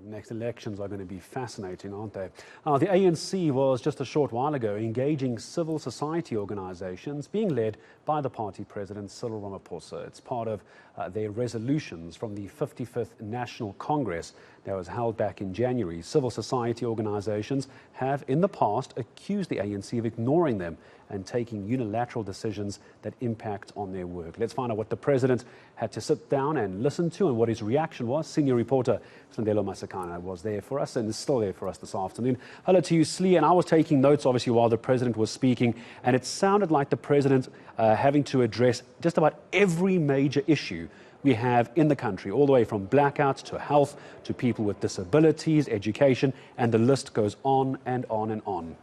The next elections are going to be fascinating, aren't they? The ANC was just a short while ago engaging civil society organizations being led by the party president, Cyril Ramaphosa. It's part of their resolutions from the 55th National Congress that was held back in January. Civil society organizations have in the past accused the ANC of ignoring them and taking unilateral decisions that impact on their work. Let's find out what the president had to sit down and listen to and what his reaction was. Senior reporter Silindelo Masikane was there for us and is still there for us this afternoon. Hello to you, Slee. And I was taking notes, obviously, while the president was speaking, and it sounded like the president having to address just about every major issue we have in the country, all the way from blackouts to health to people with disabilities, education, and the list goes on and on and on.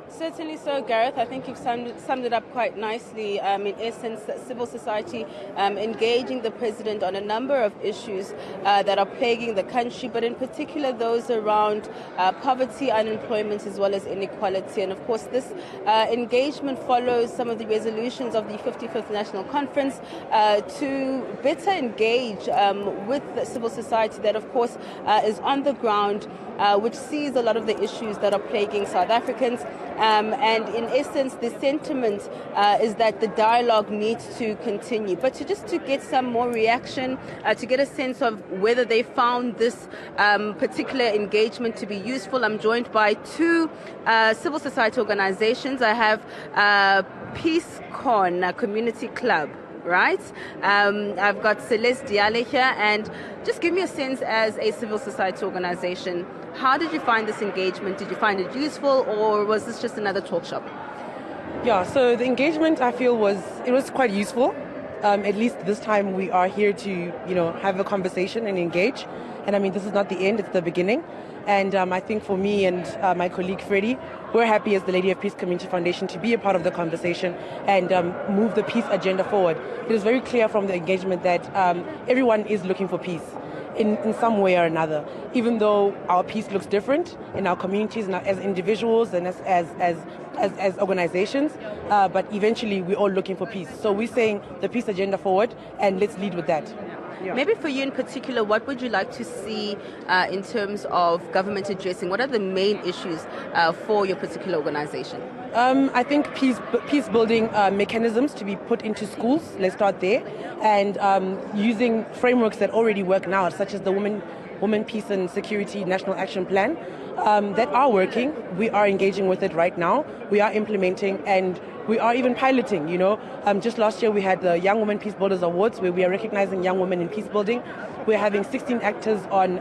Certainly so, Gareth. I think you've summed it up quite nicely. In essence, civil society engaging the president on a number of issues that are plaguing the country, but in particular those around poverty, unemployment, as well as inequality. And of course, this engagement follows some of the resolutions of the 55th National Conference to better engage with the civil society that, of course, is on the ground, which sees a lot of the issues that are plaguing South Africans. And in essence, the sentiment is that the dialogue needs to continue. But to get some more reaction, to get a sense of whether they found this particular engagement to be useful, I'm joined by two civil society organizations. I have Peace Corn Community Club. Right? I've got Celeste Diale here, and just give me a sense as a civil society organization. How did you find this engagement? Did you find it useful, or was this just another talk shop? Yeah, so the engagement I feel was quite useful. At least this time we are here to have a conversation and engage. And I mean, this is not the end; it's the beginning. And I think for me and my colleague Freddie, we're happy as the Lady of Peace Community Foundation to be a part of the conversation and move the peace agenda forward. It is very clear from the engagement that everyone is looking for peace in some way or another, even though our peace looks different in our communities and as individuals and as organizations, but eventually we're all looking for peace. So we're saying the peace agenda forward, and let's lead with that. Yeah. Maybe for you in particular, what would you like to see in terms of government addressing? What are the main issues for your particular organization? I think peace building mechanisms to be put into schools. Let's start there, and using frameworks that already work now, such as the Women, Peace and Security National Action Plan, that are working. We are engaging with it right now. We are implementing, and we are even piloting, Just last year we had the Young Women Peace Builders Awards, where we are recognizing young women in peace building. We're having 16 actors on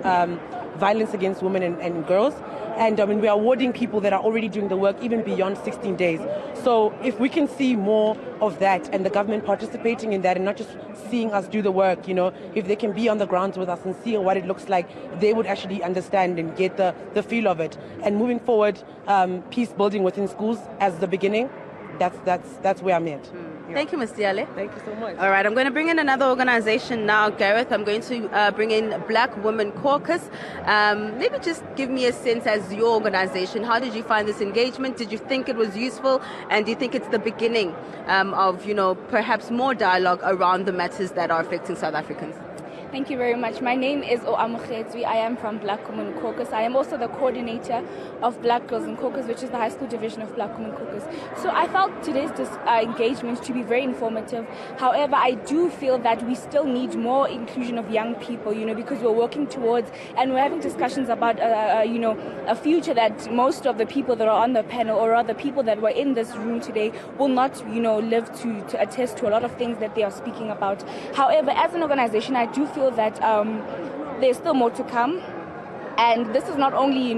violence against women and girls. And we are awarding people that are already doing the work even beyond 16 days. So if we can see more of that and the government participating in that and not just seeing us do the work, if they can be on the ground with us and see what it looks like, they would actually understand and get the feel of it. And moving forward, peace building within schools as the beginning, that's where I'm at. Yeah. Thank you, Ms. Diale. Thank you so much. All right, I'm going to bring in another organization now, Gareth. I'm going to bring in Black Women Caucus. Maybe just give me a sense as your organization. How did you find this engagement? Did you think it was useful? And do you think it's the beginning of, perhaps more dialogue around the matters that are affecting South Africans? Thank you very much. My name is Oamukhetwi. I am from Black Women Caucus. I am also the coordinator of Black Girls in Caucus, which is the high school division of Black Women Caucus. So I felt today's engagement to be very informative. However, I do feel that we still need more inclusion of young people, because we're working towards and we're having discussions about, a future that most of the people that are on the panel, or rather people that were in this room today, will not, live to attest to a lot of things that they are speaking about. However, as an organization, I do feel that there's still more to come. And this is not only,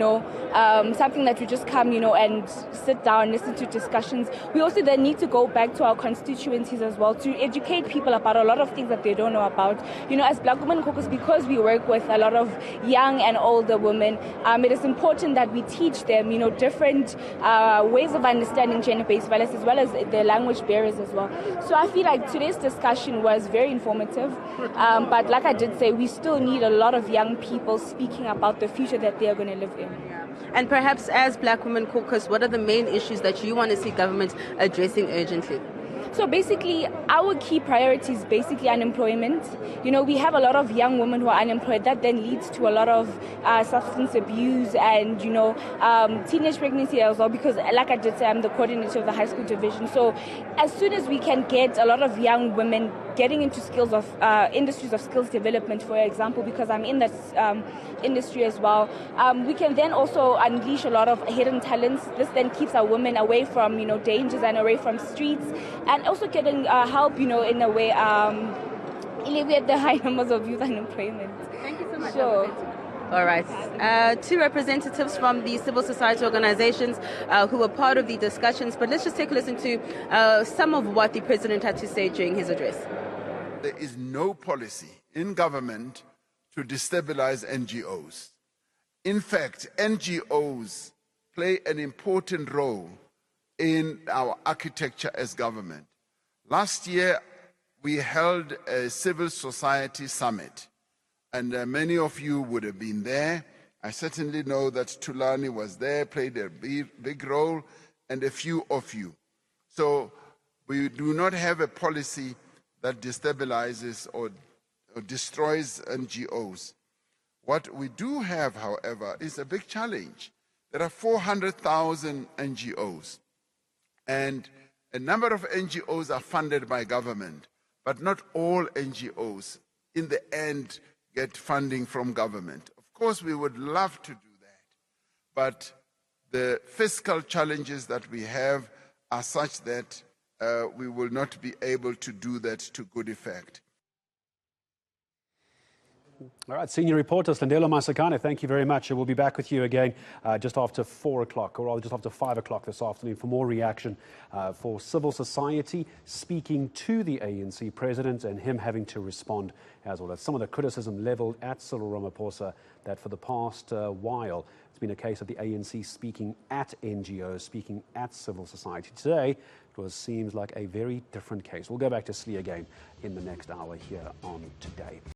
something that we just come, and sit down and listen to discussions. We also then need to go back to our constituencies as well to educate people about a lot of things that they don't know about. As Black Women Caucus, because we work with a lot of young and older women, it is important that we teach them, different ways of understanding gender-based violence as well as the language barriers as well. So I feel like today's discussion was very informative. But like I did say, we still need a lot of young people speaking about the future that they are going to live in. And perhaps as Black Women Caucus, what are the main issues that you want to see government addressing urgently? So basically, our key priority is basically unemployment. You know, we have a lot of young women who are unemployed. That then leads to a lot of substance abuse and, you know, teenage pregnancy as well, because like I did say, I'm the coordinator of the high school division. So as soon as we can get a lot of young women getting into skills of industries of skills development, for example, because I'm in that industry as well, we can then also unleash a lot of hidden talents. This then keeps our women away from, you know, dangers and away from streets, and also getting help, you know, in a way, alleviate the high numbers of youth unemployment. Thank you so much. Sure. All right. Two representatives from the civil society organizations who were part of the discussions, but let's just take a listen to some of what the president had to say during his address. There is no policy in government to destabilize NGOs. In fact, NGOs play an important role in our architecture as government. Last year, we held a civil society summit, and many of you would have been there. I certainly know that Tulani was there, played a big role, and a few of you. So we do not have a policy that destabilizes or destroys NGOs. What we do have, however, is a big challenge. There are 400,000 NGOs, and a number of NGOs are funded by government, but not all NGOs, in the end, get funding from government. Of course, we would love to do that, but the fiscal challenges that we have are such that we will not be able to do that to good effect. All right, senior reporter Silindelo Masikane, thank you very much. We'll be back with you again just after 4 o'clock, or rather just after 5 o'clock this afternoon for more reaction for civil society speaking to the ANC president and him having to respond as well. That's some of the criticism levelled at Cyril Ramaphosa that for the past while it's been a case of the ANC speaking at NGOs, speaking at civil society. Today, it seems like a very different case. We'll go back to Slee again in the next hour here on Today.